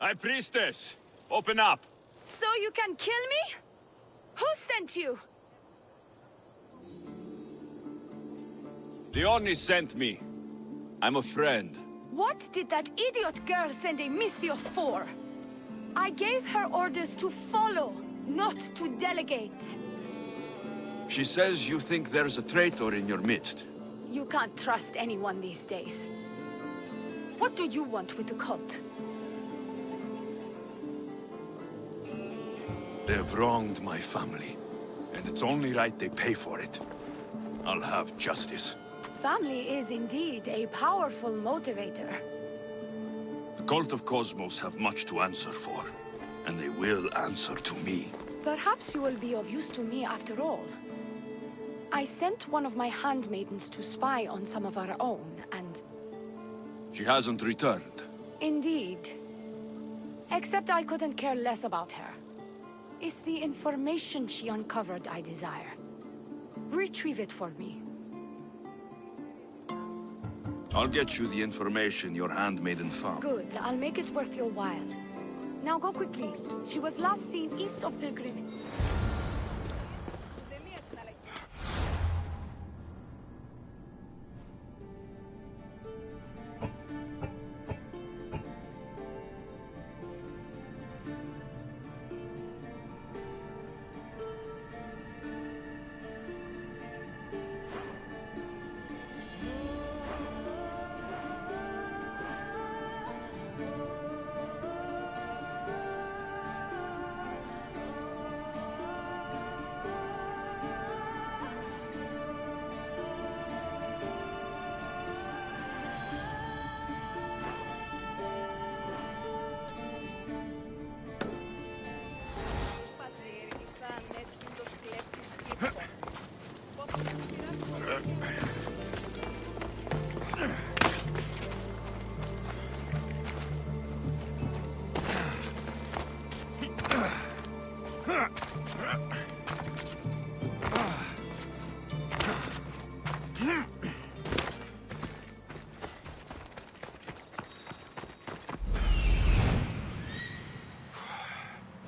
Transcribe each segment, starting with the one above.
High Priestess, open up. So you can kill me? Who sent you? Leonie sent me. I'm a friend. What did that idiot girl send a Misthios for? I gave her orders to follow, not to delegate. She says you think there's a traitor in your midst. You can't trust anyone these days. What do you want with the cult? They've wronged my family, and it's only right they pay for it. I'll have justice. Family is indeed a powerful motivator. The cult of Cosmos have much to answer for, and they will answer to me. Perhaps you will be of use to me after all. I sent one of my handmaidens to spy on some of our own, and... She hasn't returned. Indeed. Except I couldn't care less about her. It's the information she uncovered I desire. Retrieve it for me. I'll get you the information your handmaiden found. Good. I'll make it worth your while. Now go quickly. She was last seen east of Pilgrimage.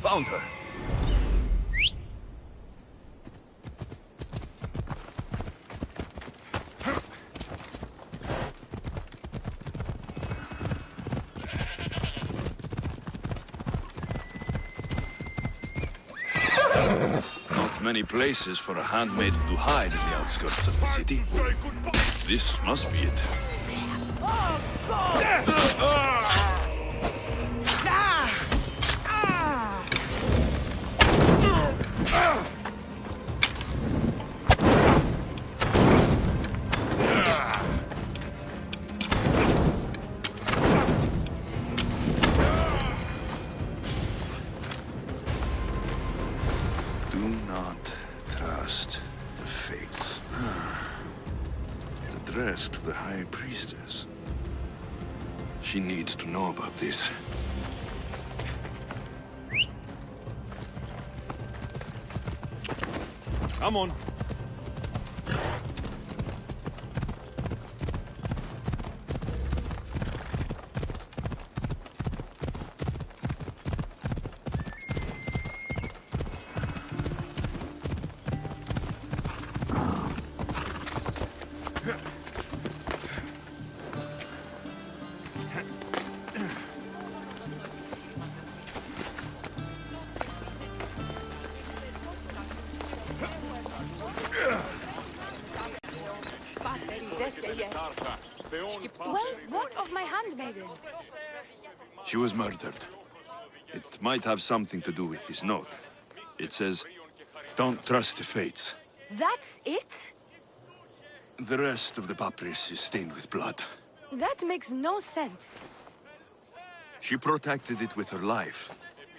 Found her. Not many places for a handmaid to hide in the outskirts of the city. This must be it. To the High Priestess. She needs to know about this. Come on. Well, what of my handmaiden? She was murdered. It might have something to do with this note. It says, "Don't trust the fates." That's it? The rest of the papyrus is stained with blood. That makes no sense. She protected it with her life.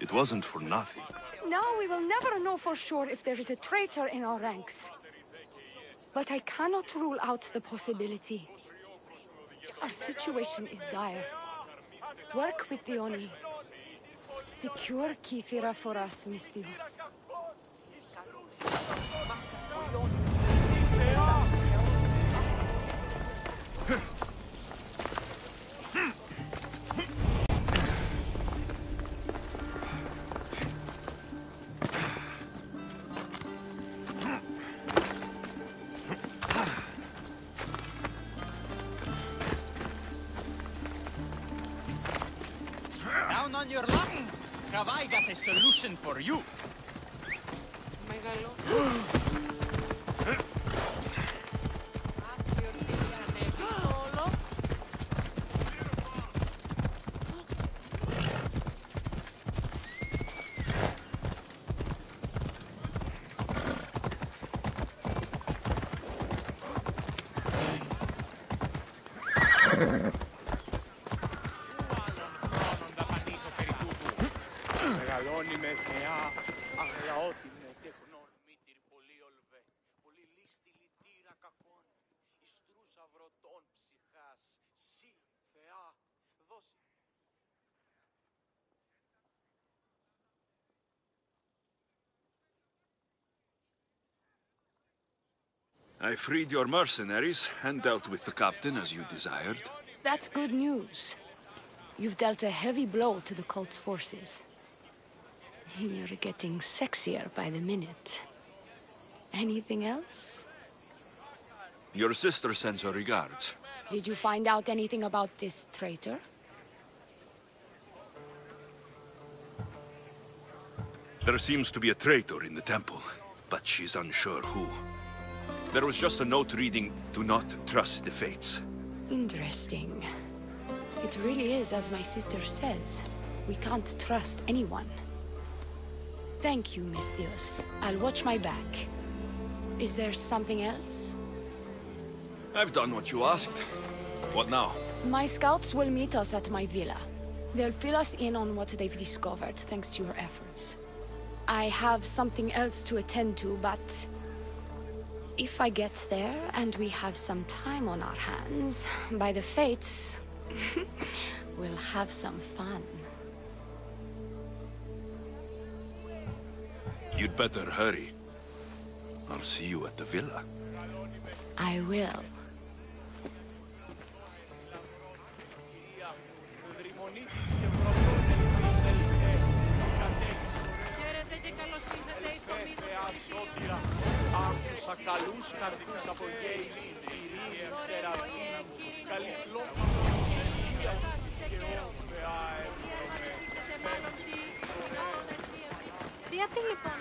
It wasn't for nothing. Now we will never know for sure if there is a traitor in our ranks. But I cannot rule out the possibility. Our situation is dire. Work with the Oni. Secure Kithira for us, Misthios. I got a solution for you. Μεγαλώνει με θεά, αγλαότι με τεχνών μήτηρ πολύ ολβέ, πολύ λίστη λυτήρα κακών, ιστρούσα βρωτών ψυχάς, σύ, θεά, δώσε. I freed your mercenaries and dealt with the captain as you desired. That's good news. You've dealt a heavy blow to the cult's forces. You're getting sexier by the minute. Anything else? Your sister sends her regards. Did you find out anything about this traitor? There seems to be a traitor in the temple, but she's unsure who. There was just a note reading, "Do not trust the fates." Interesting. It really is as my sister says. We can't trust anyone. Thank you, Misthios. I'll watch my back. Is there something else? I've done what you asked. What now? My scouts will meet us at my villa. They'll fill us in on what they've discovered, thanks to your efforts. I have something else to attend to, but if I get there and we have some time on our hands, by the fates, we'll have some fun. You'd better hurry. I'll see you at the villa. I will. Άκουσα καλούς καρδικούς απογέης, ειρήνη, θεραπεία, καλή πλώμα, υγεία και όφεα Γιατί λοιπόν?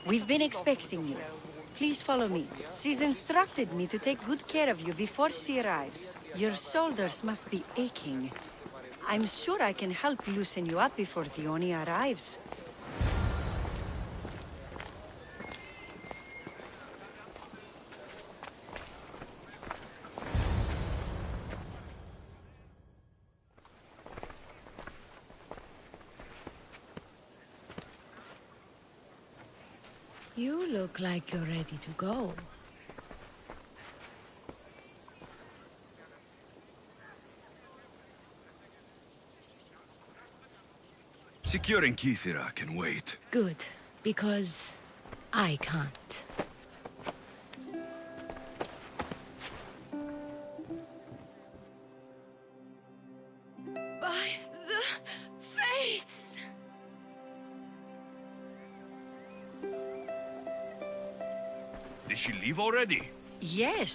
We've been expecting you. Please follow me. She's instructed me to take good care of you before she arrives. Your shoulders must be aching. I'm sure I can help loosen you up before Dione arrives. You look like you're ready to go. Securing Kythera can wait. Good, because I can't. By the fates! Did she leave already? Yes,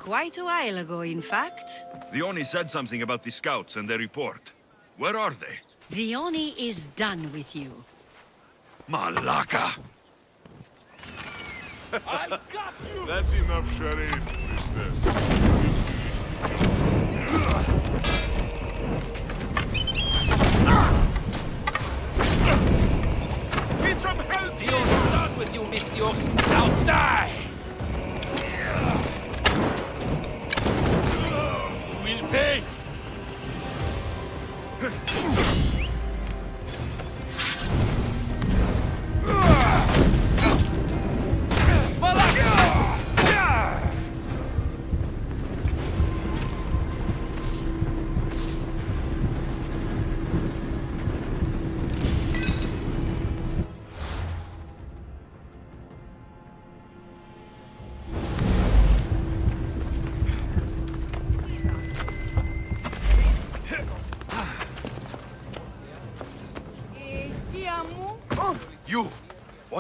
quite a while ago, in fact. Dione said something about the scouts and their report. Where are they? Dione is done with you. Malaka! I got you! That's enough charade, priestess. Need some help! Dio's done with you, Misthios. Now die! We'll pay!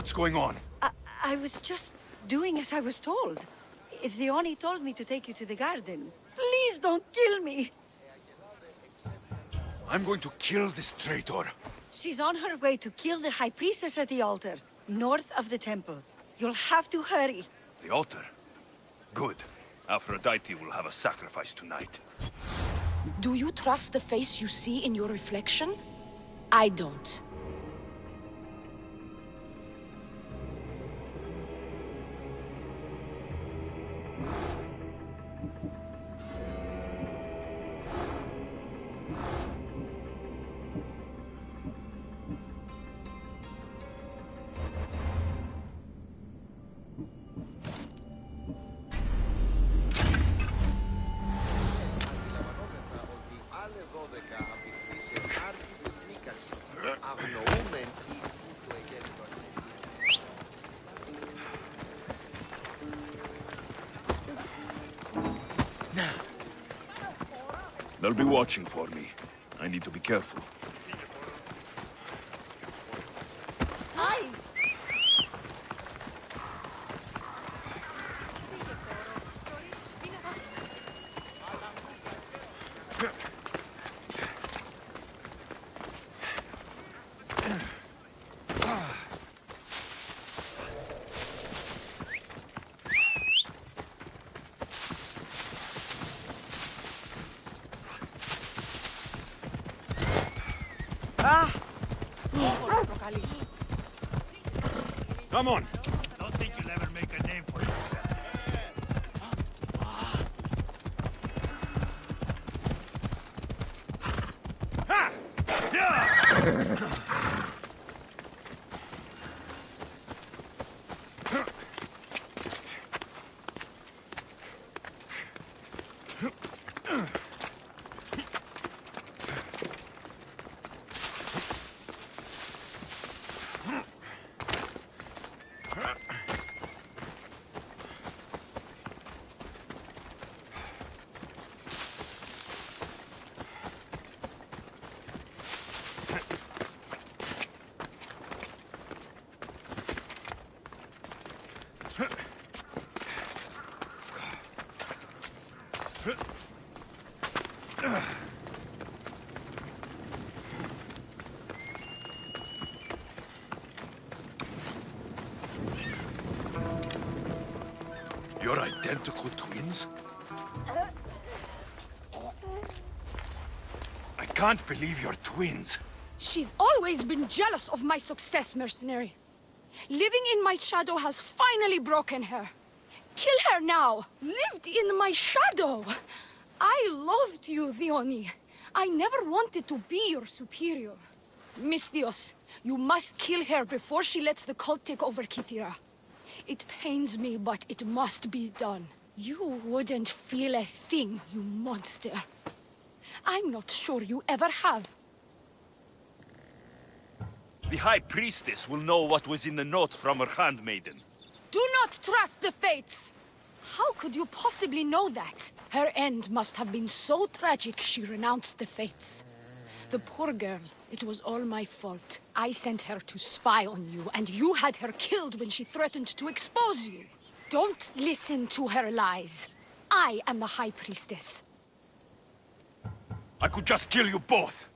What's going on? I was just doing as I was told. Theoni told me to take you to the garden. Please don't kill me! I'm going to kill this traitor. She's on her way to kill the High Priestess at the altar, north of the temple. You'll have to hurry. The altar? Good. Aphrodite will have a sacrifice tonight. Do you trust the face you see in your reflection? I don't. They'll be watching for me. I need to be careful. Hi! Come on! Don't think you'll ever make a name for yourself. Ha! Yeah! You're identical twins? I can't believe you're twins. She's always been jealous of my success, mercenary. Living in my shadow has finally broken her. Kill her now! Lived in my shadow! I loved you, Theoni. I never wanted to be your superior. Misthios, you must kill her before she lets the cult take over Kythera. It pains me, but it must be done. You wouldn't feel a thing, you monster. I'm not sure you ever have. The High Priestess will know what was in the note from her handmaiden. Do not trust the fates! How could you possibly know that? Her end must have been so tragic she renounced the fates. The poor girl, it was all my fault. I sent her to spy on you, and you had her killed when she threatened to expose you. Don't listen to her lies. I am the High Priestess. I could just kill you both.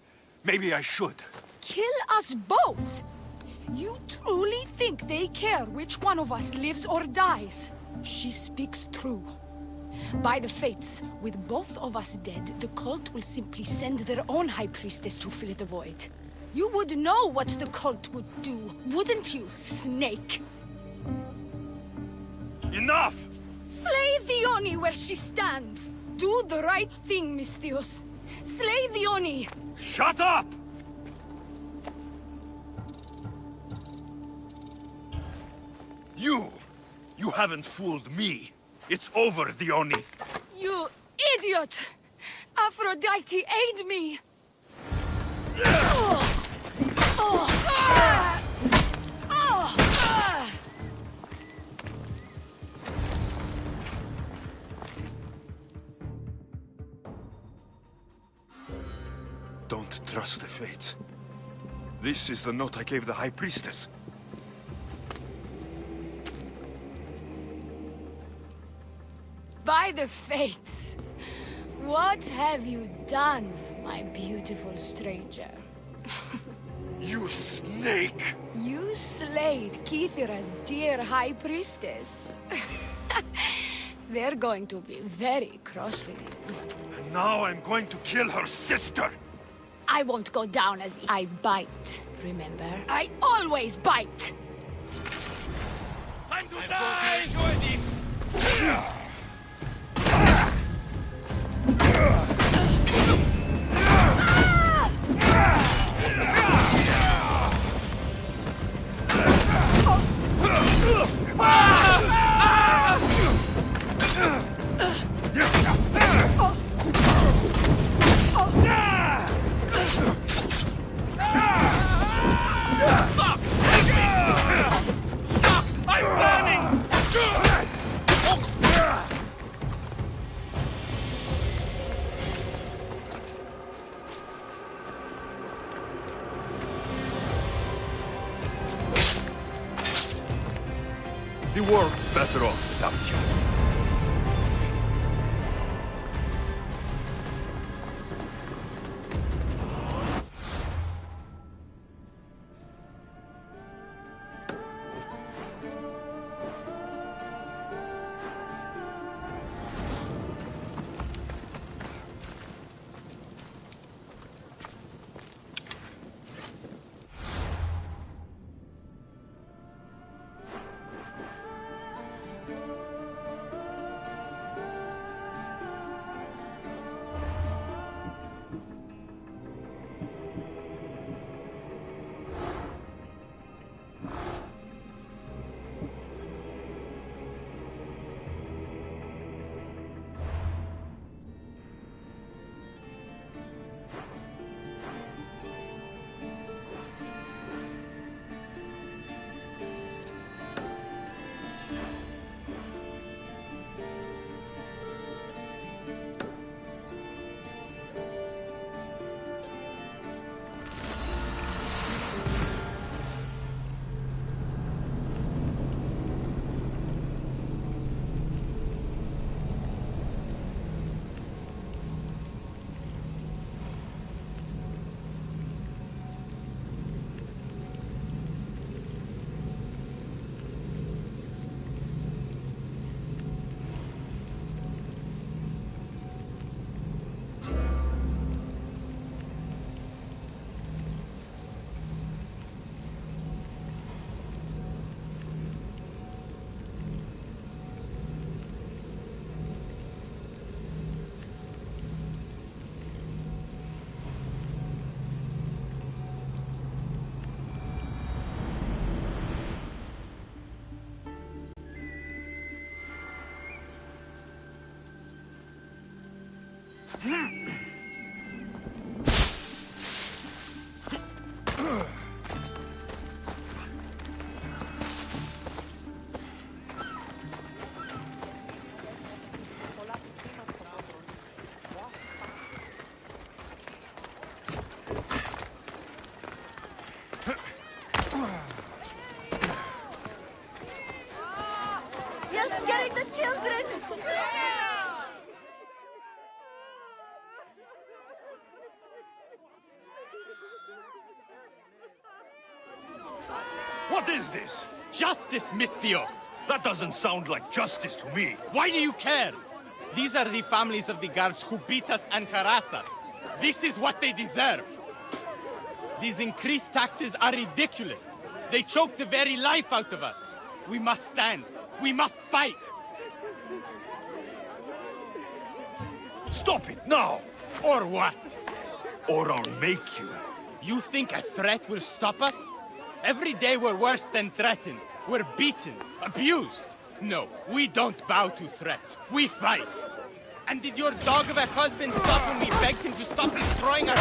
Maybe I should. Kill us both? You truly think they care which one of us lives or dies? She speaks true. By the fates, with both of us dead, the cult will simply send their own High Priestess to fill the void. You would know what the cult would do, wouldn't you, Snake? Enough! Slay Theoni where she stands! Do the right thing, Misthios. Slay Theoni! Shut up! You haven't fooled me. It's over, Dione. You idiot! Aphrodite, aid me! Don't trust the fates. This is the note I gave the High Priestess. By the fates! What have you done, my beautiful stranger? You snake! You slayed Kithira's dear high priestess. They're going to be very cross with you. And now I'm going to kill her sister! I won't go down as I bite, remember? I always bite! Time to die! Enjoy this! The world's better off without you. You're scaring the children! What is this? Justice, Misthios! That doesn't sound like justice to me. Why do you care? These are the families of the guards who beat us and harass us. This is what they deserve. These increased taxes are ridiculous. They choke the very life out of us. We must stand. We must fight. Stop it now! Or what? Or I'll make you. You think a threat will stop us? Every day we're worse than threatened. We're beaten, abused. No, we don't bow to threats. We fight. And did your dog of a husband stop when we begged him to stop destroying our...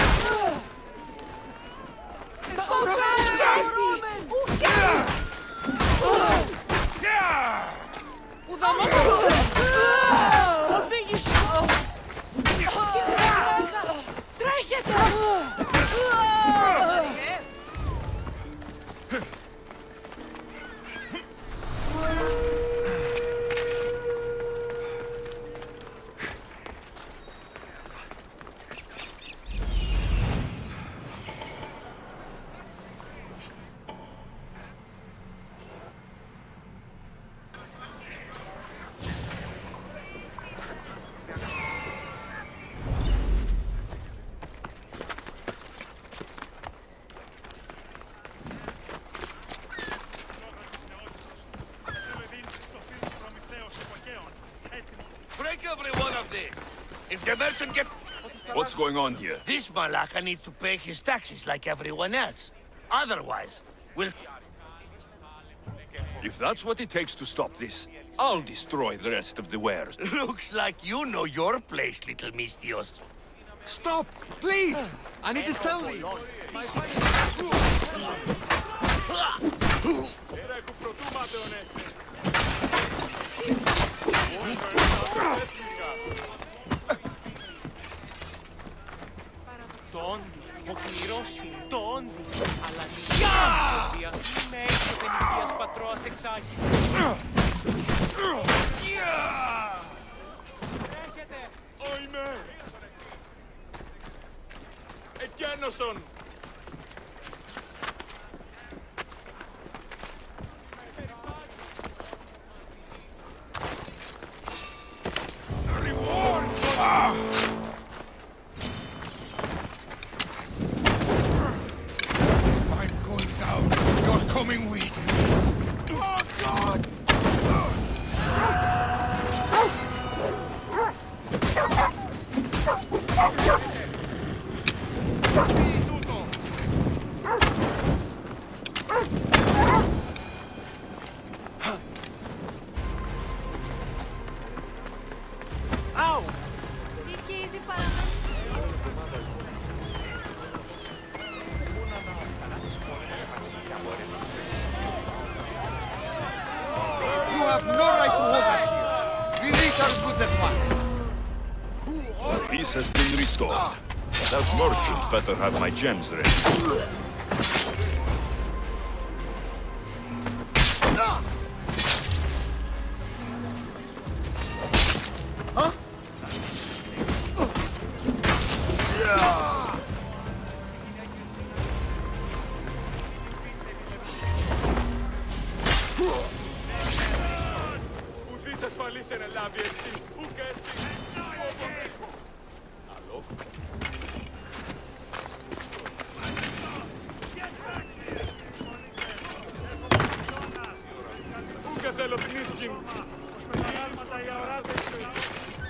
this? If the merchant gets... What's going on here? This Malaka needs to pay his taxes like everyone else. Otherwise, we'll... If that's what it takes to stop this, I'll destroy the rest of the wares. Looks like you know your place, little Mistios. Stop! Please! I need to sell these! Ο κληρός συντώνει, αλλά νυχτία με έξω ταινικίας πατρόας εξάγει. Έρχεται! Οιμέ! Εκένωσον! You have no right to hold us here! Release our goods at once! Peace has been restored. That merchant better have my gems ready. Ουδής ασφαλής εν ελάβει εστί, ουκ εστί, όπον έχω. Άλλο. Ούκ θέλω την ίσκην. Μεγάλματα για οράτες.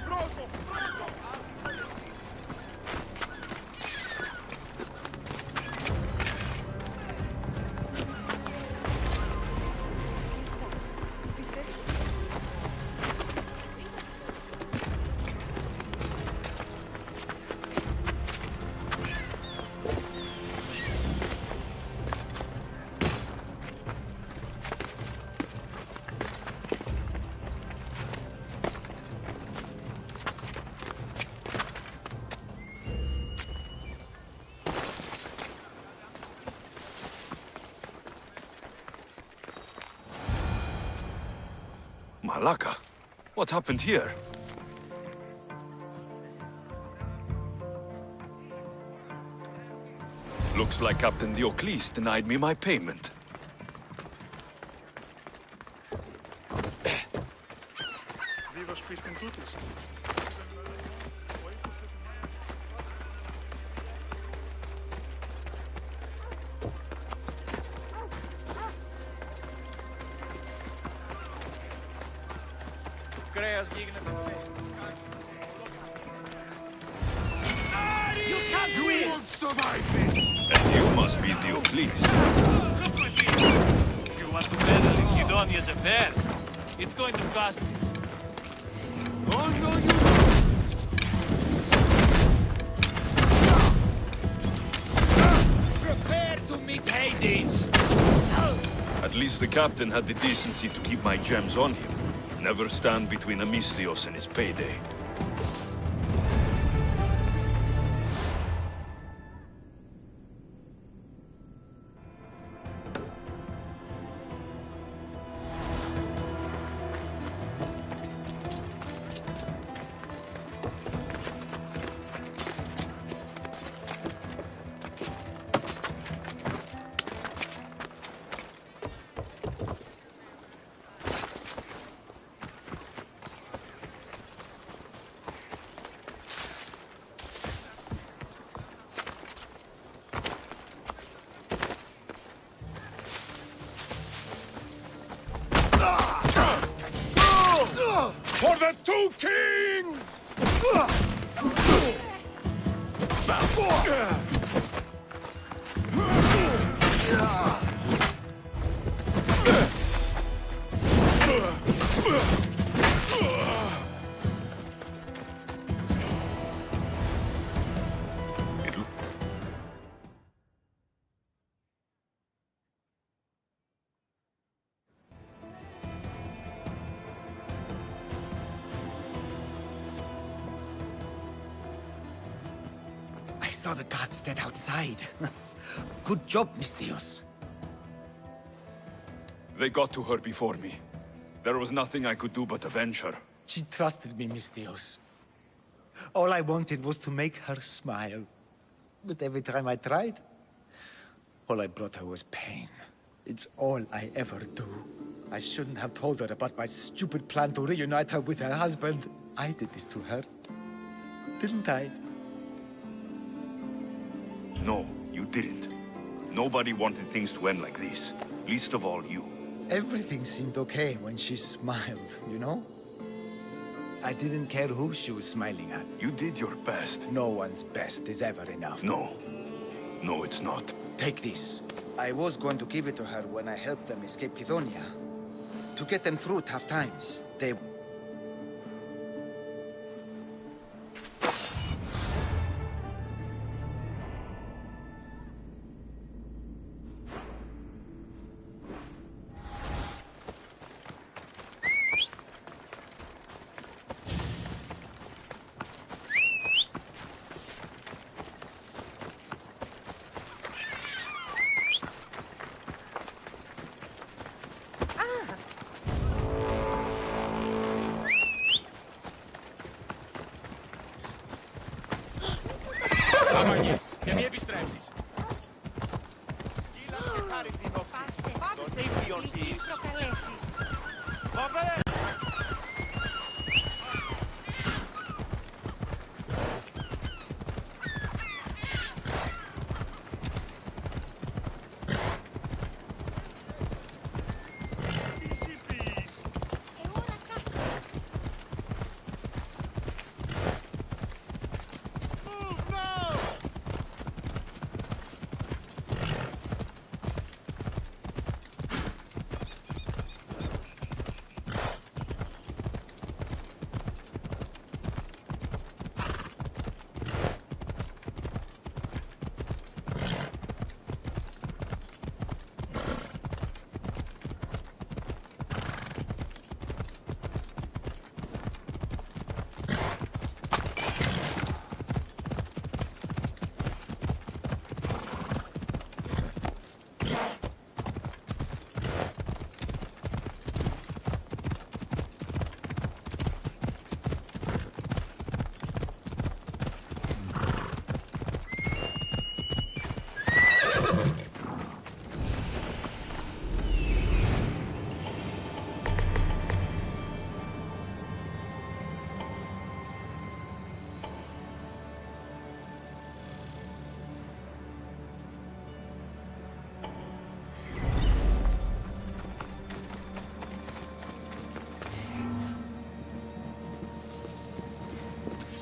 Πρόσω, πρόσω. Malaka? What happened here? Looks like Captain Diocles denied me my payment. Δίδος πίστην τούτης. Κρέας γίγνεται. You can't win! And you must be Diocles. Look with me. If you want to meddle in Guidonia's affairs, it's going to cost you. Oh no, you... Prepare to meet Hades! At least the captain had the decency to keep my gems on him. Never stand between a Mistios and his payday. For the two kings! I saw the guards dead outside. Good job, Misthios. They got to her before me. There was nothing I could do but avenge her. She trusted me, Misthios. All I wanted was to make her smile. But every time I tried, all I brought her was pain. It's all I ever do. I shouldn't have told her about my stupid plan to reunite her with her husband. I did this to her, didn't I? No, you didn't. Nobody wanted things to end like this. Least of all you. Everything seemed okay when she smiled, you know? I didn't care who she was smiling at. You did your best. No one's best is ever enough. No. No, it's not. Take this. I was going to give it to her when I helped them escape Kithonia. To get them through tough times. They... Αμανιέ, και μη επιστρέψεις. Κύλα και χάρη την όψη. Τότε οι ποιοντής. Βαβέ!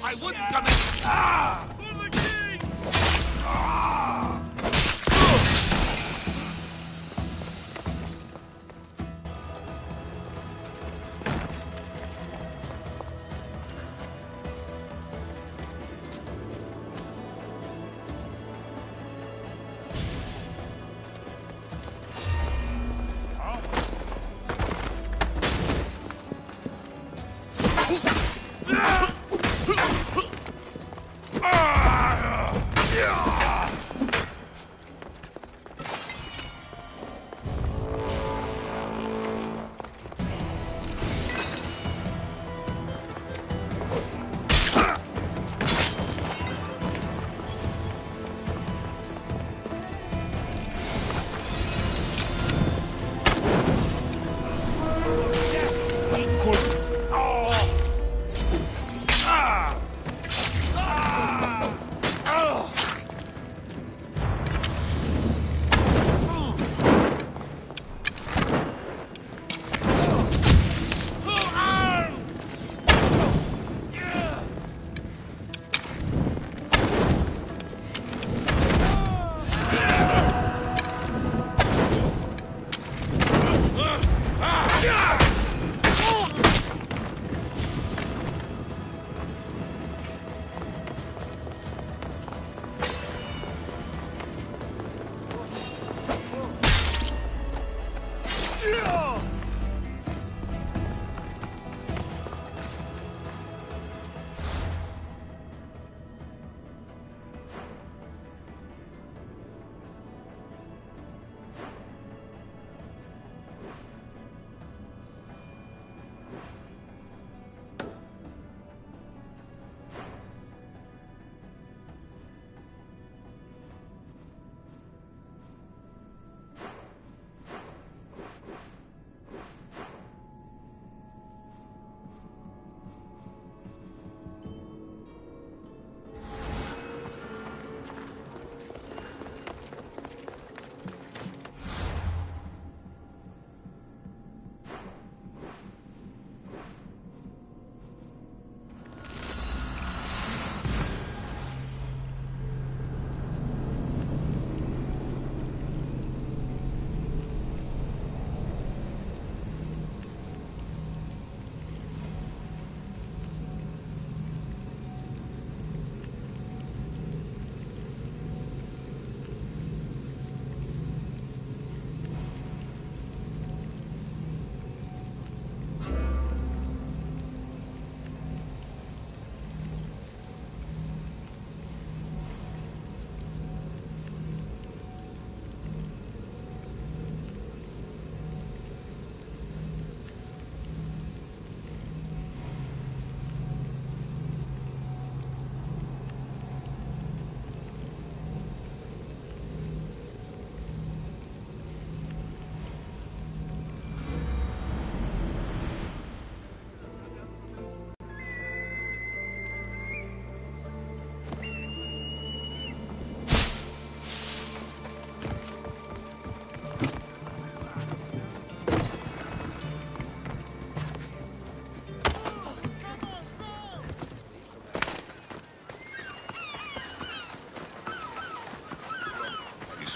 I wouldn't come in. Ah! Ah!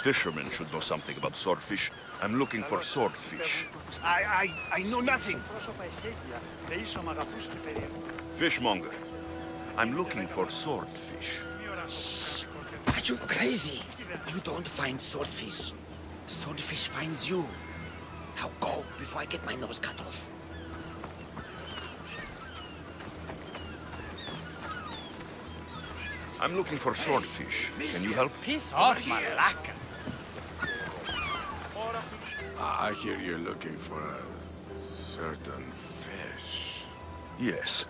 fishermen should know something about swordfish. I'm looking for swordfish. I know nothing. Fishmonger. I'm looking for swordfish. Are you crazy? You don't find swordfish. Swordfish finds you. Now go before I get my nose cut off. I'm looking for swordfish. Can you help? Piss off, Malaka. I hear you're looking for a certain fish. Yes.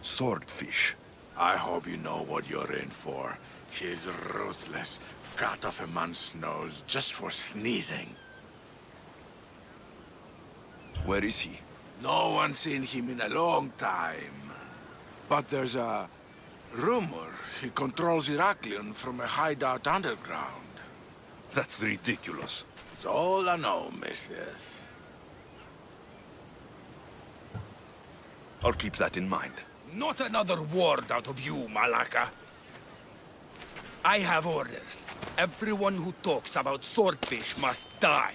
Swordfish. I hope you know what you're in for. He's ruthless. Cut off a man's nose just for sneezing. Where is he? No one's seen him in a long time. But there's a rumor he controls Heraklion from a hideout underground. That's ridiculous. It's all I know, mistress. I'll keep that in mind. Not another word out of you, Malaka. I have orders. Everyone who talks about swordfish must die.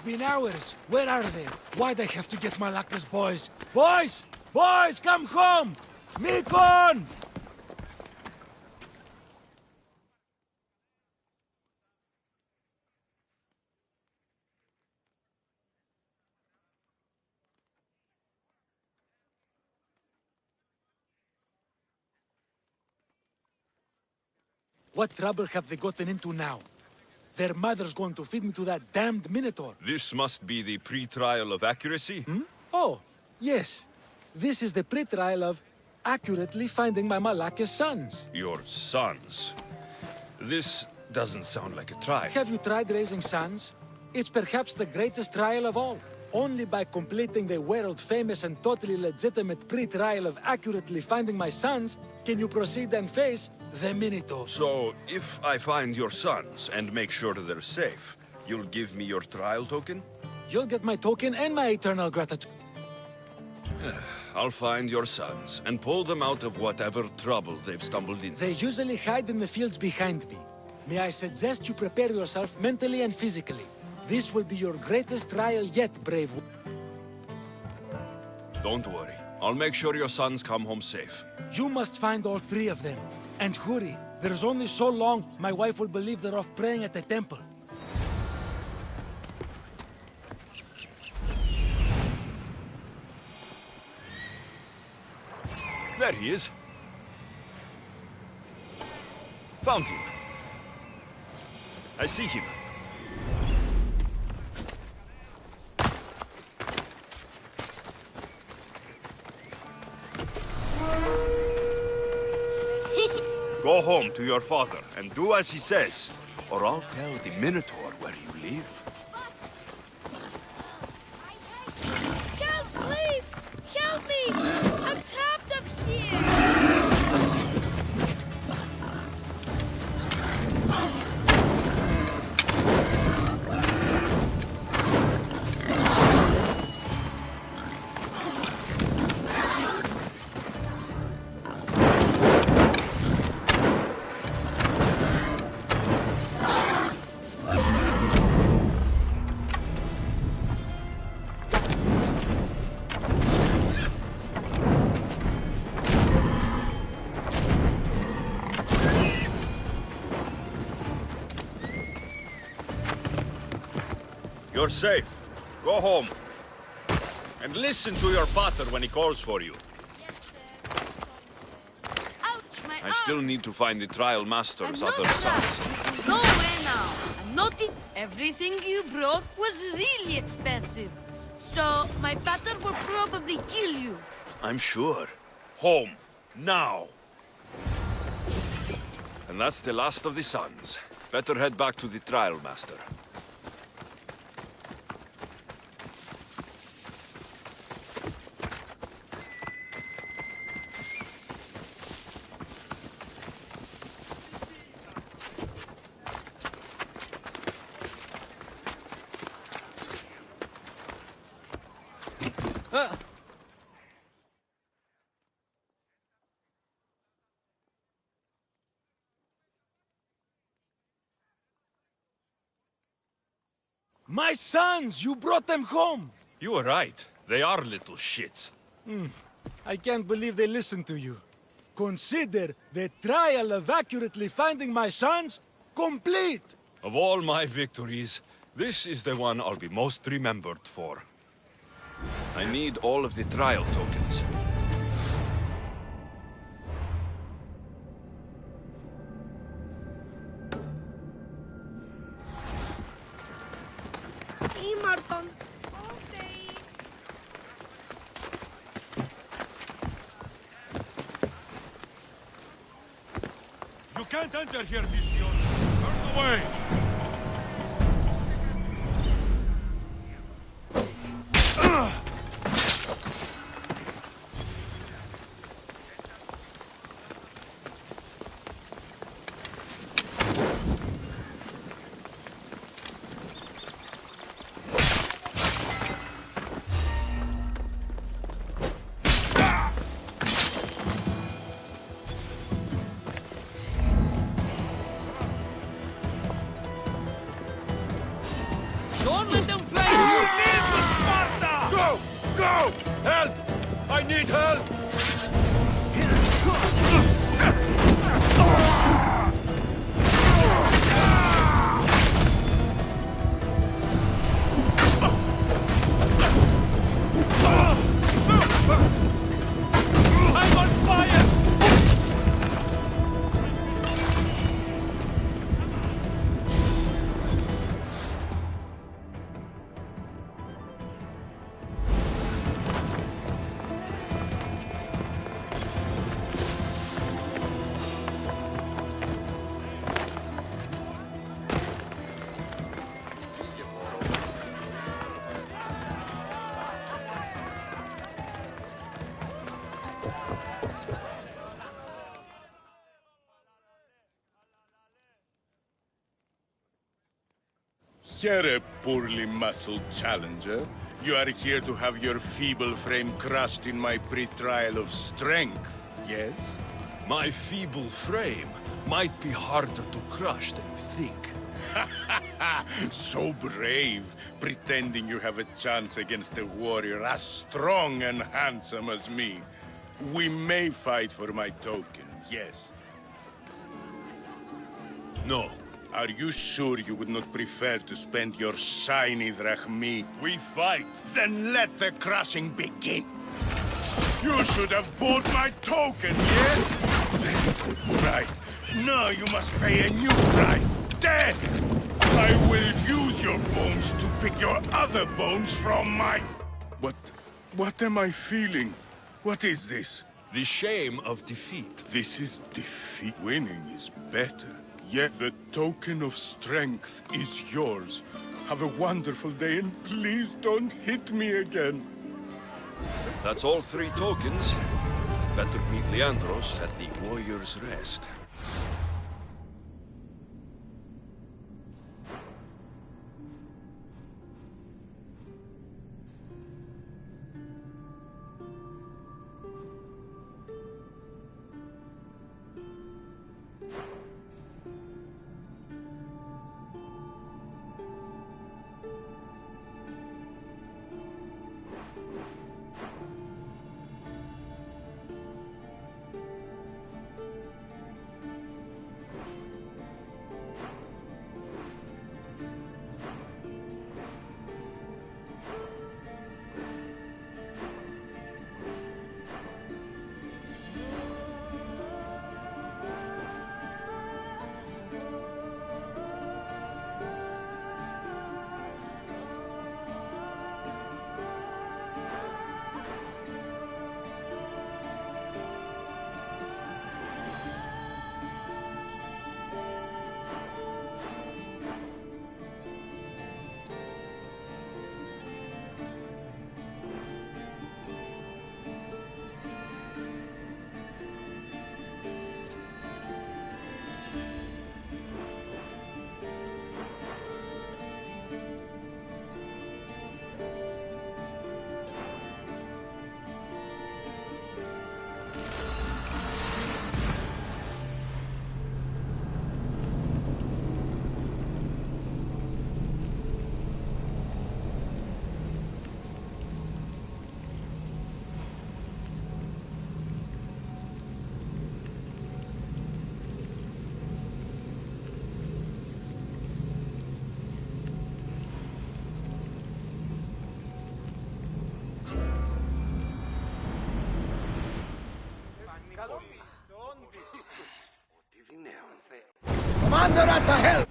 been hours. Where are they? Why'd I have to get Malaka's boys? Boys! Boys, come home! Mikon! What trouble have they gotten into now? Their mother's going to feed me to that damned Minotaur. This must be the pre-trial of accuracy? Oh, yes. This is the pre-trial of accurately finding my Malaka's sons. Your sons? This doesn't sound like a trial. Have you tried raising sons? It's perhaps the greatest trial of all. Only by completing the world-famous and totally legitimate pre-trial of accurately finding my sons can you proceed and face the Minotaur. So, if I find your sons and make sure they're safe, you'll give me your trial token? You'll get my token and my eternal gratitude. I'll find your sons and pull them out of whatever trouble they've stumbled into. They usually hide in the fields behind me. May I suggest you prepare yourself mentally and physically. This will be your greatest trial yet, brave one. Don't worry. I'll make sure your sons come home safe. You must find all three of them. And hurry. There's only so long my wife will believe they're off praying at the temple. There he is. Found him. I see him. Go home to your father and do as he says, or I'll tell the Minotaur where you live. Help, please! Help me! I'm trapped up here! You're safe. Go home. And listen to your pater when he calls for you. Ouch, my I still need to find the trial master's other sons. Go away now. I'm naughty. Everything you brought was really expensive. So, my pater will probably kill you. I'm sure. Home. Now. And that's the last of the sons. Better head back to the trial master. My sons! You brought them home! You were right. They are little shits. I can't believe they listened to you. Consider the trial of accurately finding my sons complete! Of all my victories, this is the one I'll be most remembered for. I need all of the trial tokens. You can't enter here, Mission. Turn away! need help! I'm on fire! Here, a poorly muscled challenger. You are here to have your feeble frame crushed in my pre-trial of strength, yes? My feeble frame might be harder to crush than you think. So brave, pretending you have a chance against a warrior as strong and handsome as me. We may fight for my token, yes. No. Are you sure you would not prefer to spend your shiny drachmi? We fight. Then let the crushing begin. You should have bought my token, yes? Very good price. Now you must pay a new price. Death! I will use your bones to pick your other bones from my... What am I feeling? What is this? The shame of defeat. This is defeat. Winning is better. Yet the token of strength is yours. Have a wonderful day and please don't hit me again. That's all 3 tokens. Better meet Leandros at the Warrior's Rest. Commander at the helm!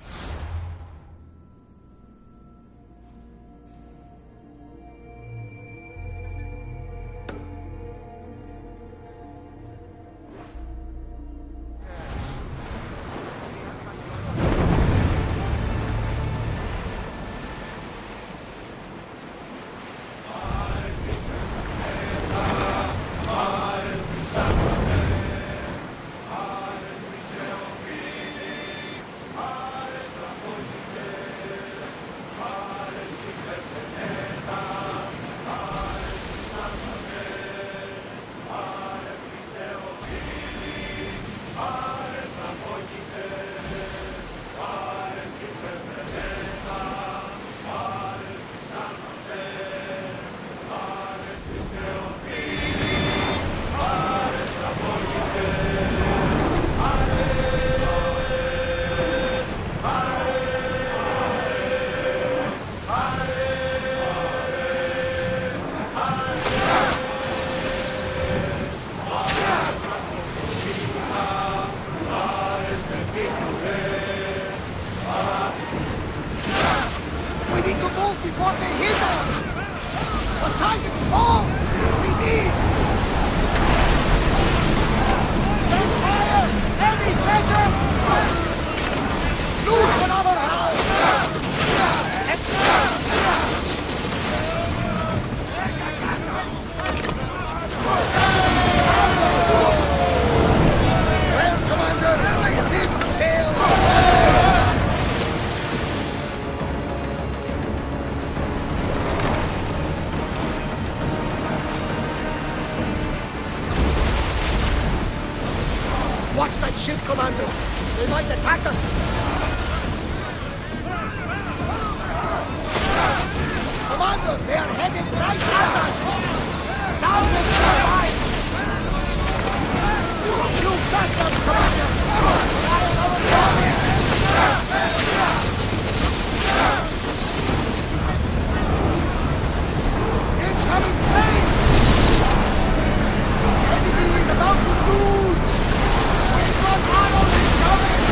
before they hit us! Poseidon falls! With ease! Send fire! Heavy center! Loose another house! Well, Commander, we need to sail! Watch that ship, Commander! They might attack us! Commander, they are headed right at us! Sound them right! You got them, Commander! Fire our target! Incoming plane! Enemy is about to lose! We've got arrows incoming!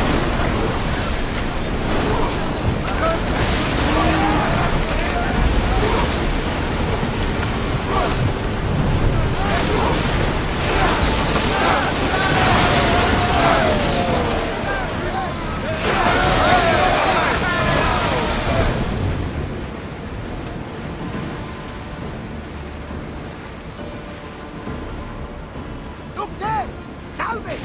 Look there! Salve!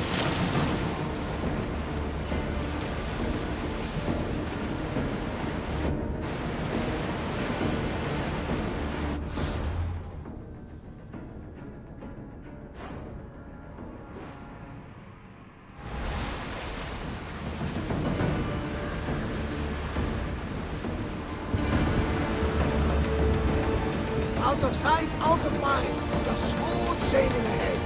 Out of sight, out of mind. Just smooth sailing ahead.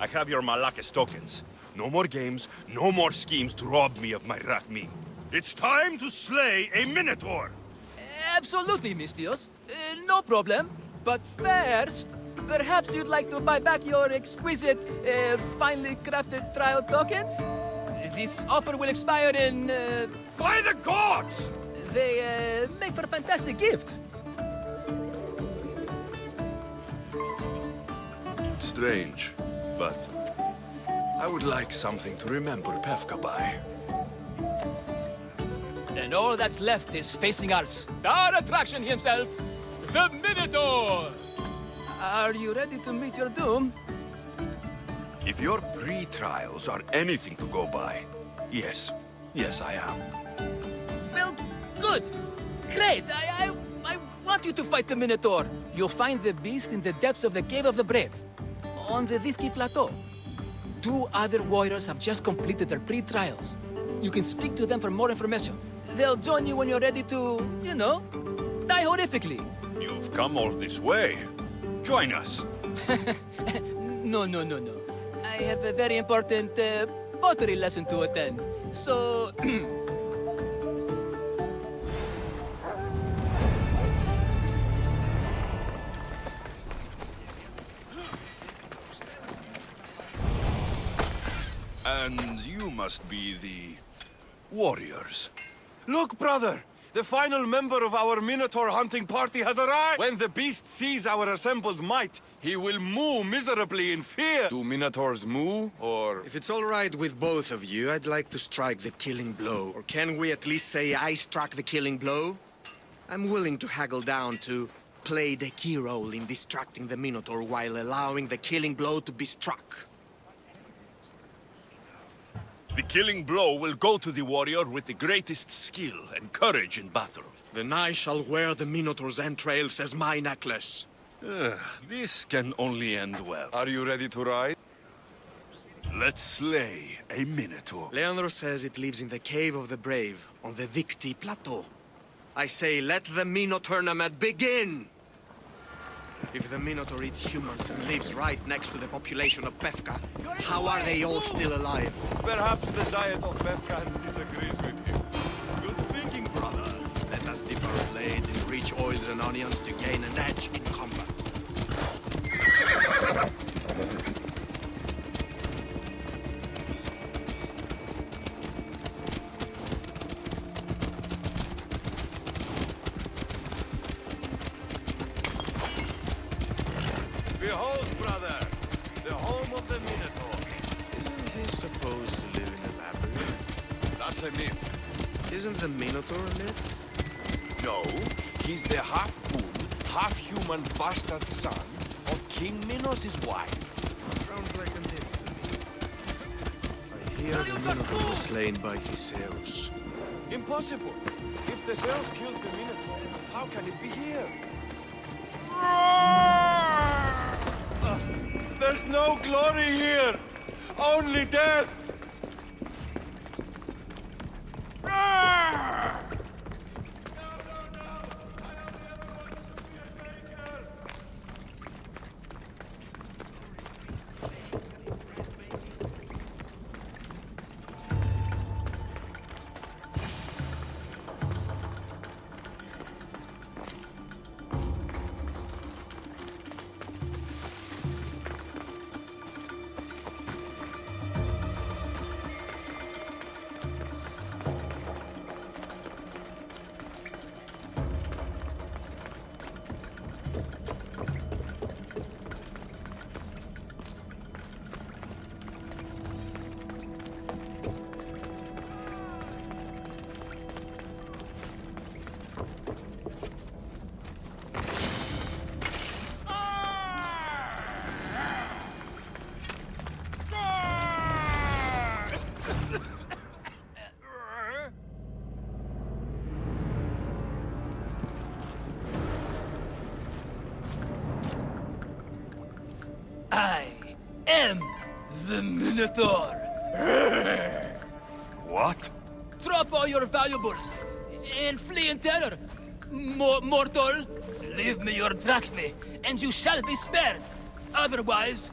I have your Malakis tokens. No more games, no more schemes to rob me of my Rakmi. It's time to slay a Minotaur! Absolutely, Mistios. No problem. But first, perhaps you'd like to buy back your exquisite, finely crafted trial tokens? This offer will expire in, By the gods! They, make for fantastic gifts. Strange, but I would like something to remember Pefka by. And all that's left is facing our star attraction himself, the Minotaur! Are you ready to meet your doom? If your pre-trials are anything to go by, yes. Yes, I am. Well, good. Great. I want you to fight the Minotaur. You'll find the beast in the depths of the Cave of the Brave, on the Diski Plateau. 2 other warriors have just completed their pre-trials. You can speak to them for more information. They'll join you when you're ready to, you know, die horrifically. You've come all this way. Join us. No. I have a very important pottery lesson to attend. So... And you must be the warriors. Look, brother! The final member of our Minotaur hunting party has arrived! When the beast sees our assembled might, he will moo miserably in fear! Do Minotaurs moo, or...? If it's all right with both of you, I'd like to strike the killing blow. Or can we at least say I struck the killing blow? I'm willing to haggle down to play the key role in distracting the Minotaur while allowing the killing blow to be struck. The killing blow will go to the warrior with the greatest skill and courage in battle. Then I shall wear the Minotaur's entrails as my necklace. This can only end well. Are you ready to ride? Let's slay a Minotaur. Leandro says it lives in the Cave of the Brave, on the Dikti Plateau. I say, let the Minotaur tournament begin! If the Minotaur eats humans and lives right next to the population of Pefka, how are they all still alive? Perhaps the diet of Befkans disagrees with you. Good thinking, brother. Let us dip our blades in rich oils and onions to gain an edge in combat. Behold, brother, the home of the Minotaur. Isn't he supposed to live in a labyrinth? That's a myth. Isn't the Minotaur a myth? No, he's the half-moon, half-human bastard son of King Minos' wife. Sounds like a myth to me. I hear the Minotaur was slain by Theseus. Impossible. If Theseus killed the Minotaur, how can it be here? There's no glory here! Only death! I am the Minotaur. What? Drop all your valuables and flee in terror. Mortal, leave me your drachmae, and you shall be spared. Otherwise,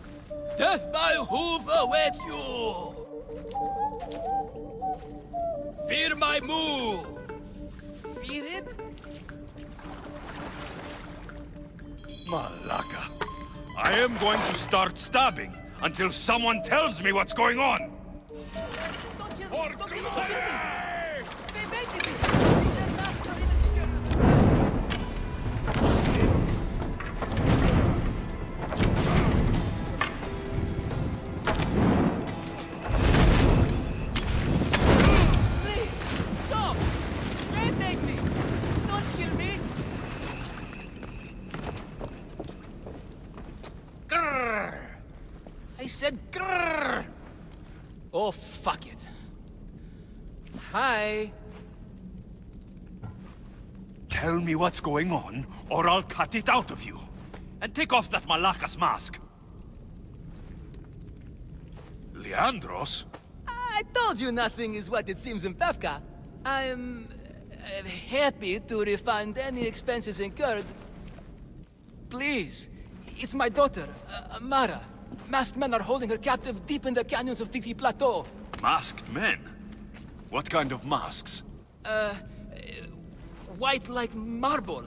Death by hoof awaits you! Fear my move! Fear it? Malaka. I am going to start stabbing until someone tells me what's going on. Don't kill me! Don't kill me! They made me! They're master Please! Stop! Don't take me! Don't kill me! Grrr! I said grrr! Oh, fuck it. Hi. Tell me what's going on, or I'll cut it out of you. And take off that Malaka's mask. Leandros? I told you nothing is what it seems in Pevka. I'm happy to refund any expenses incurred. Please, it's my daughter, Mara. Masked men are holding her captive deep in the canyons of Titi Plateau. Masked men? What kind of masks? White like marble,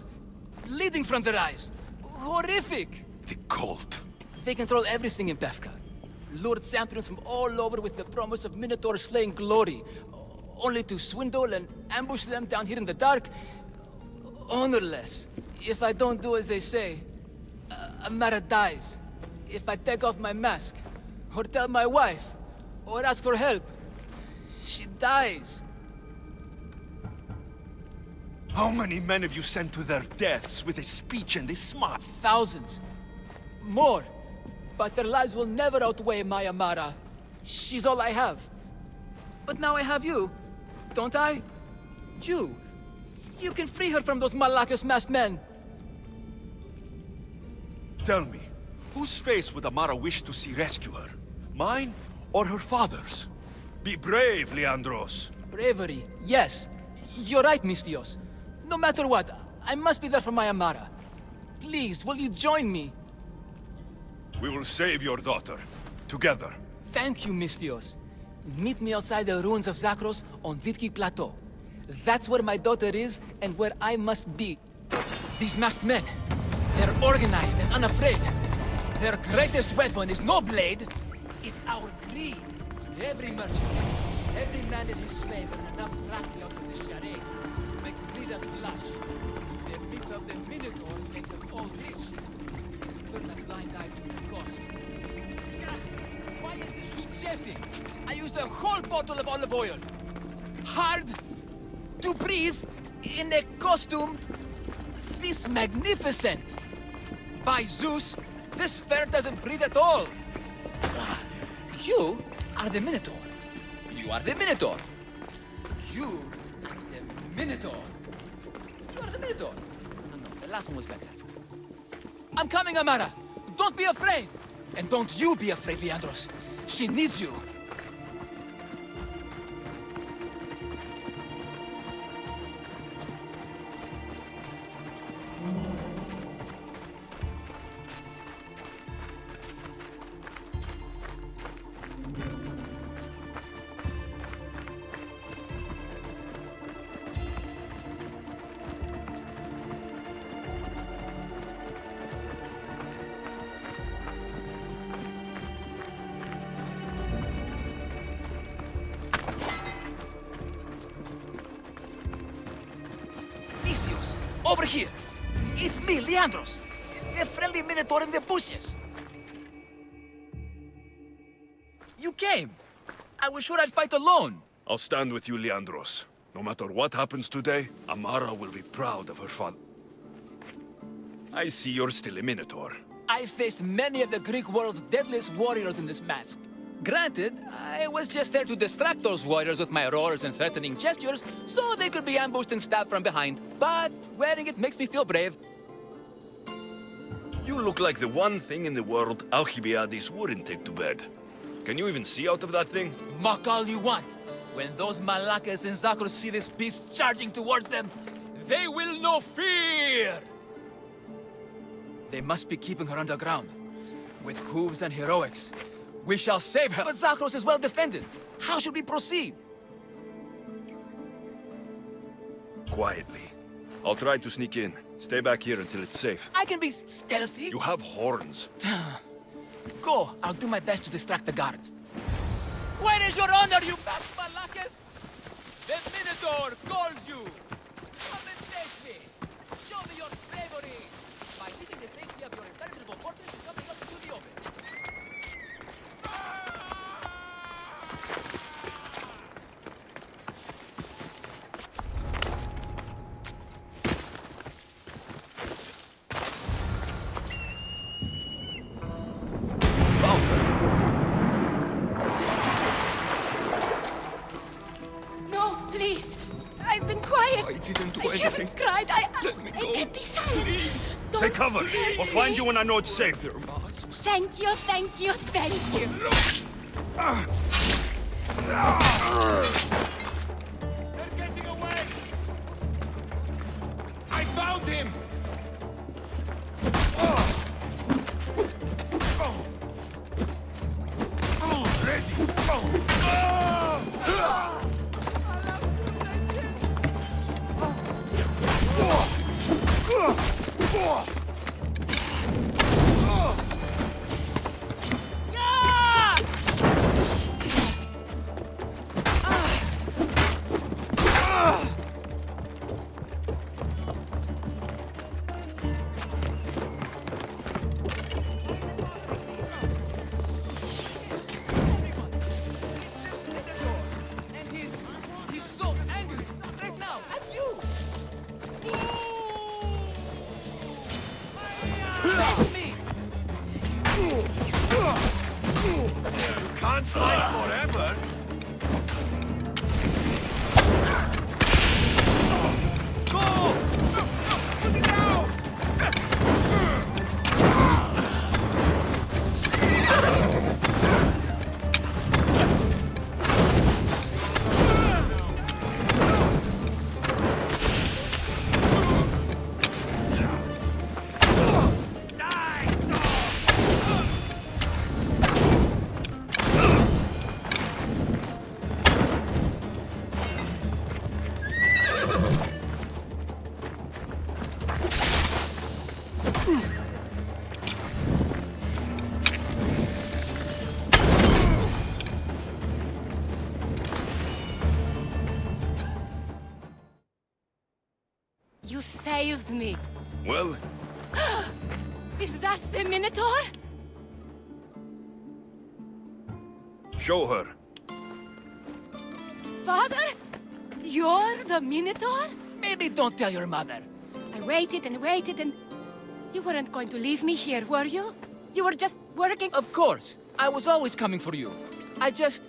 bleeding from their eyes. Horrific! The cult. They control everything in Pevka. Lured champions from all over with the promise of Minotaur slaying glory, only to swindle and ambush them down here in the dark. Honorless. If I don't do as they say, Amara dies. If I take off my mask, or tell my wife, or ask for help, she dies. How many men have you sent to their deaths with a speech and a smile? Thousands. More. But their lives will never outweigh my Amara. She's all I have. But now I have you, don't I? You can free her from those Malakas masked men. Tell me, whose face would Amara wish to see rescue her? Mine or her father's? Be brave, Leandros. Bravery, yes. You're right, Mistios. No matter what, I must be there for my Amara. Please, will you join me? We will save your daughter. Together. Thank you, Mistios. Meet me outside the ruins of Zakros on Vitki Plateau. That's where my daughter is and where I must be. These masked men, they're organized and unafraid. Their greatest weapon is no blade, it's our greed. Every merchant, every man in his slave earn enough drachma out of the charade to make leaders blush. The myth of the Minotaur makes us all rich. We turn a blind eye to the cost. God, why is this food chafing? I used a whole bottle of olive oil. Hard to breathe in a costume this magnificent. By Zeus, this fair doesn't breathe at all. You are the Minotaur. You are the Minotaur. You are the Minotaur. You are the Minotaur. No, the last one was better. I'm coming, Amara. Don't be afraid. And don't you be afraid, Leandros. She needs you. Over here! It's me, Leandros! The friendly Minotaur in the bushes! You came! I was sure I'd fight alone! I'll stand with you, Leandros. No matter what happens today, Amara will be proud of her father. I see you're still a Minotaur. I faced many of the Greek world's deadliest warriors in this mask. Granted, I was just there to distract those warriors with my roars and threatening gestures, so they could be ambushed and stabbed from behind. But wearing it makes me feel brave. You look like the one thing in the world Alcibiades wouldn't take to bed. Can you even see out of that thing? Mock all you want. When those Malakas and Zakros see this beast charging towards them, they will know fear! They must be keeping her underground. With hooves and heroics, we shall save her. But Zagros is well defended. How should we proceed? Quietly. I'll try to sneak in. Stay back here until it's safe. I can be stealthy. You have horns. Go. I'll do my best to distract the guards. Where is your honor, you Malakis? The Minotaur calls you. Come and face me. Show me your bravery. By leaving the safety of your impenetrable fortress and coming up to the open. No, please. I've been quiet. I didn't do I anything. haven't cried. I go. can't be silent. Please. Don't Take cover. hurt I'll find me. you when I know it's safe. Thank you, thank you, thank you. They're getting away! I found him! And he's so angry right now at you. Face me. You can't fight forever. You saved me. Well, Is that the Minotaur? show her. Father? You're the Minotaur? Maybe don't tell your mother. I waited and waited and... You weren't going to leave me here, were you? You were just working... Of course. I was always coming for you. I just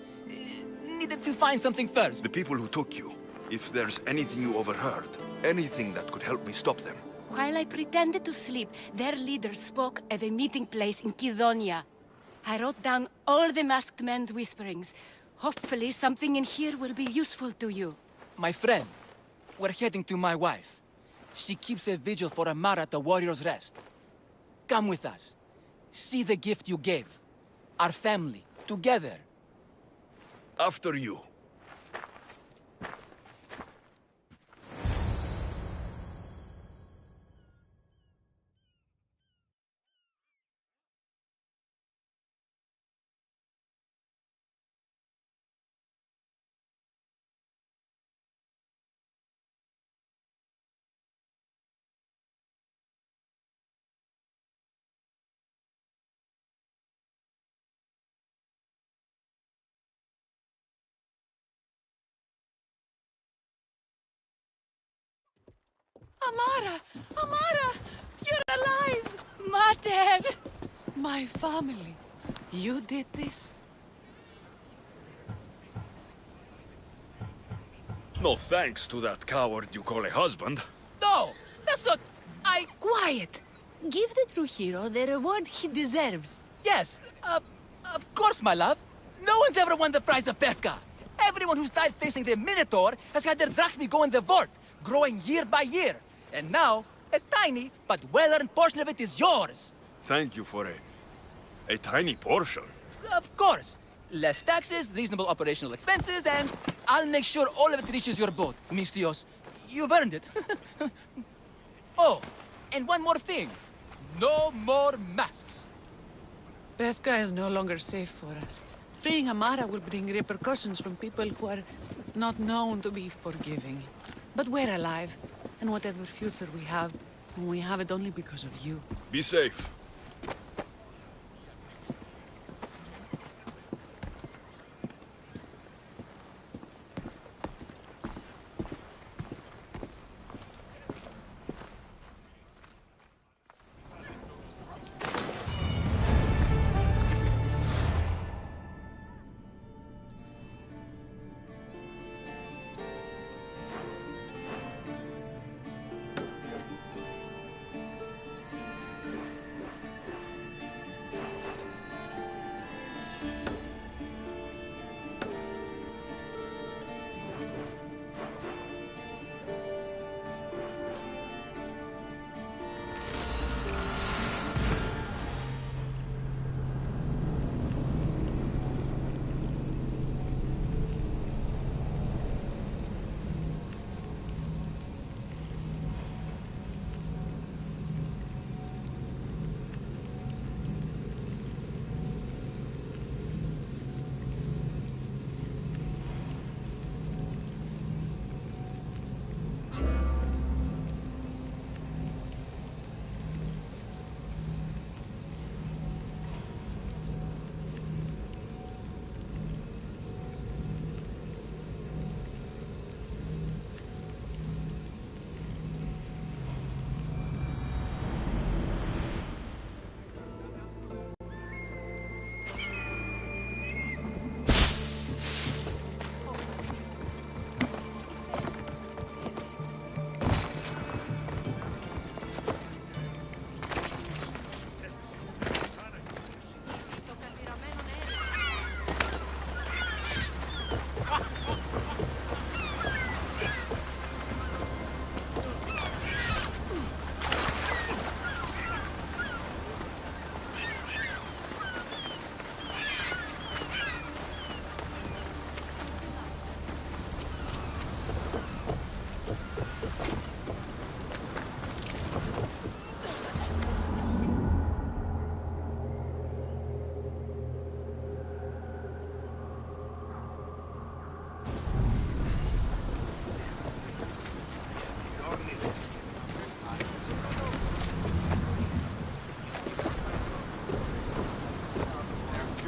needed to find something first. The people who took you. If there's anything you overheard, anything that could help me stop them. While I pretended to sleep, their leader spoke of a meeting place in Kydonia. I wrote down all the masked men's whisperings. Hopefully something in here will be useful to you. My friend, we're heading to my wife. She keeps a vigil for Amara at the Warrior's Rest. Come with us. See the gift you gave. Our family, together. After you. Amara! Amara! You're alive! Mater! My family. You did this? No thanks to that coward you call a husband. No! That's not... Quiet! Give the true hero the reward he deserves. Yes, of course, my love. No one's ever won the prize of Pefka. Everyone who's died facing the Minotaur has had their drachmi go in the vault, growing year by year. And now, a tiny but well-earned portion of it is yours. Thank you for a A tiny portion? Of course. Less taxes, reasonable operational expenses, and I'll make sure all of it reaches your boat, Mistios. You've earned it. Oh, and one more thing. No more masks. Bethka is no longer safe for us. Freeing Amara will bring repercussions from people who are not known to be forgiving. But we're alive, and whatever future we have it only because of you. Be safe.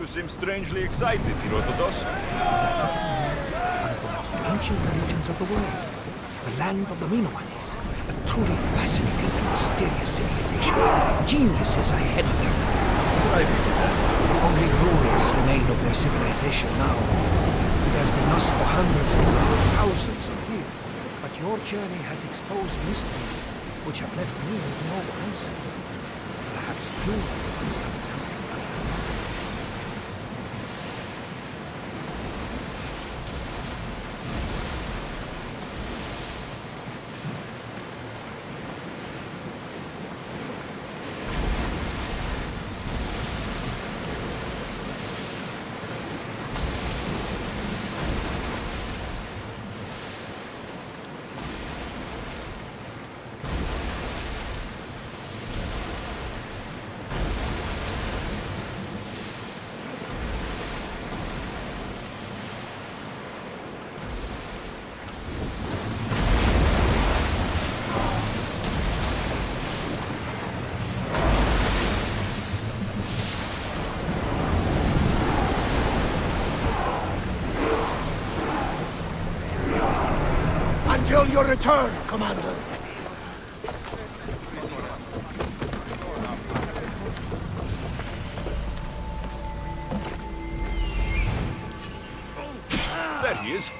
Seem strangely excited, Herodotus. One of the most ancient regions of the world. The land of the Minoans. A truly fascinating and mysterious civilization. Geniuses ahead of their time. I visit that. Only ruins remain of their civilization now. It has been lost for hundreds, if not thousands of years. But your journey has exposed mysteries which have left me with no answers. Perhaps you will discover something. Until your return, Commander. There he is.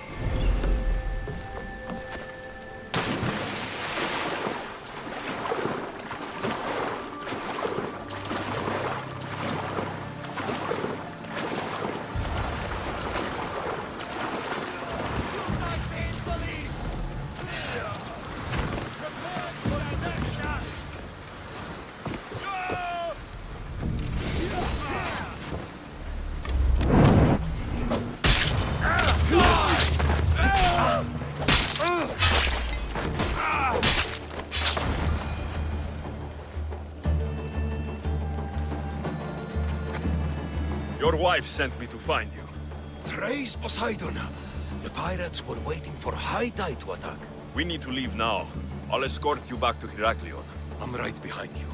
Your wife sent me to find you. Praise Poseidon! The pirates were waiting for high tide to attack. We need to leave now. I'll escort you back to Heraklion. I'm right behind you.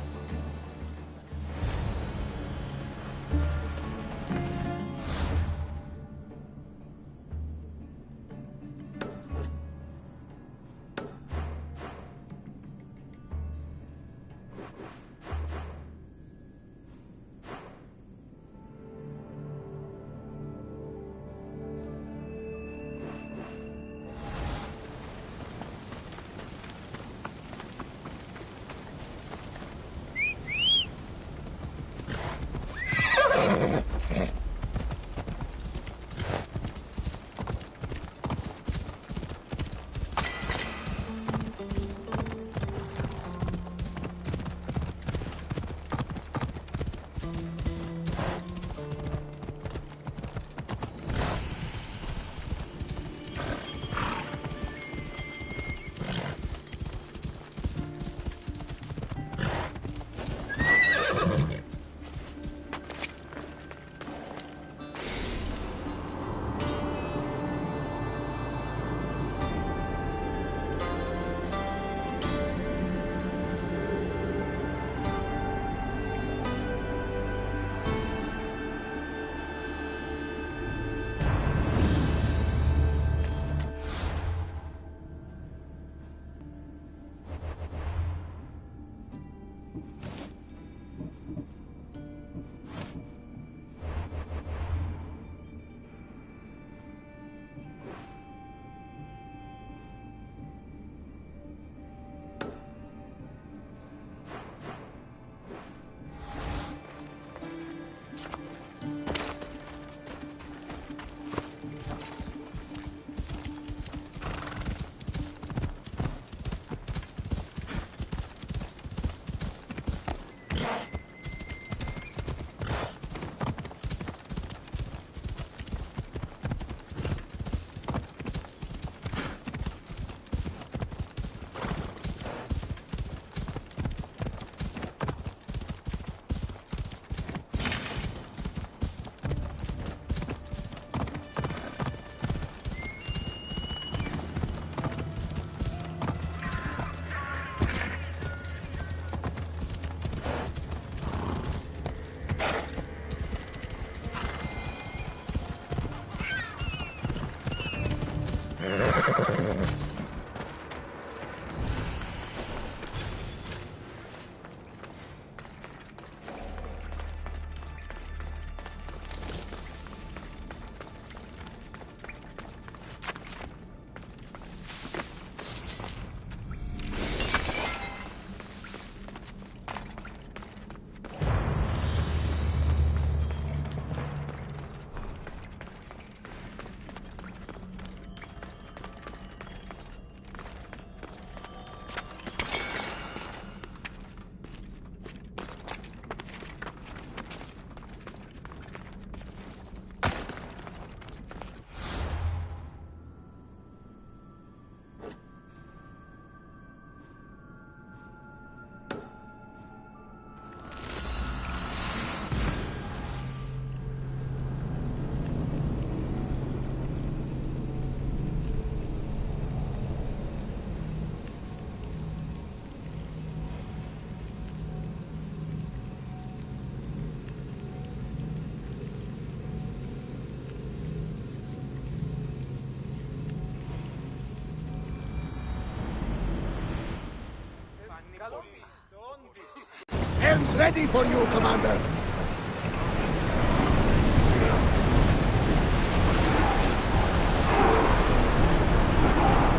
Helm's ready for you, Commander!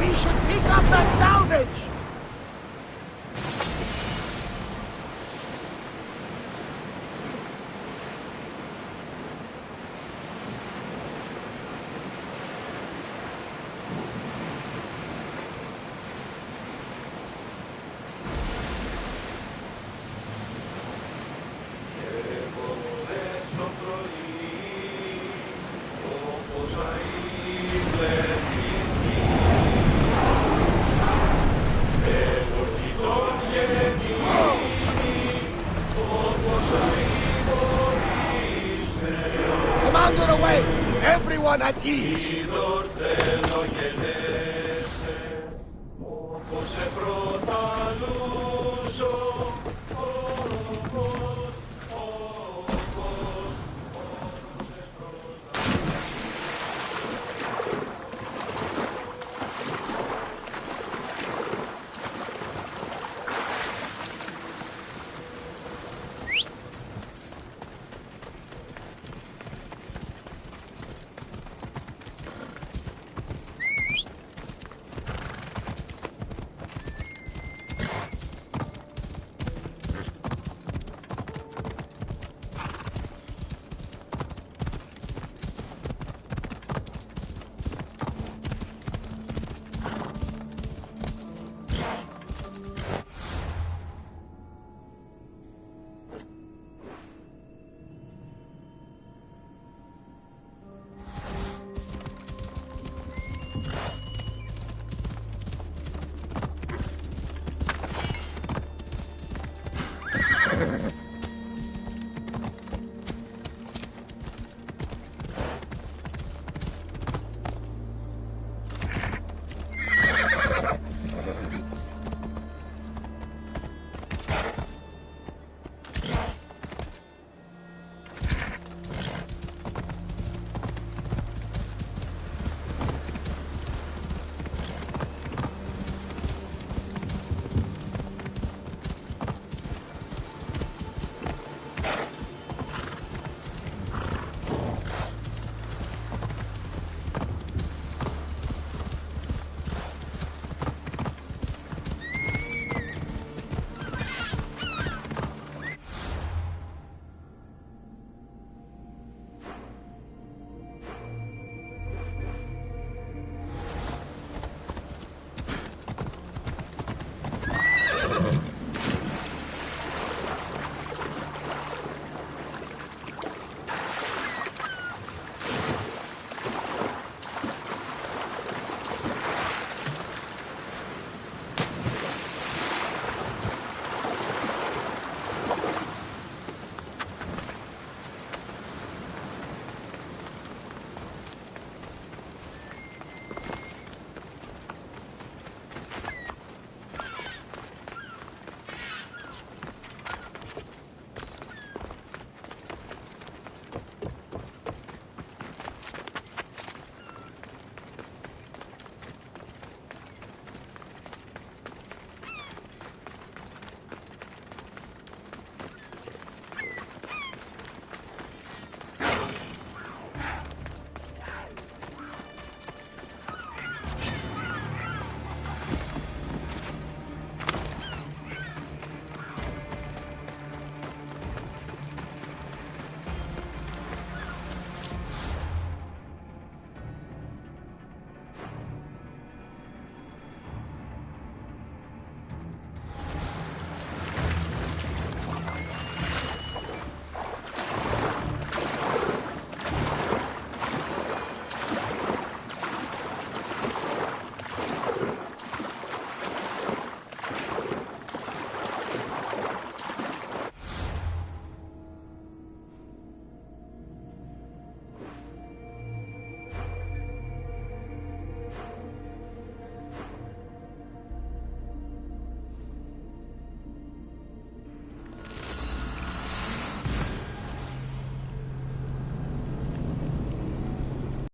We should pick up that salvage! everyone at ease.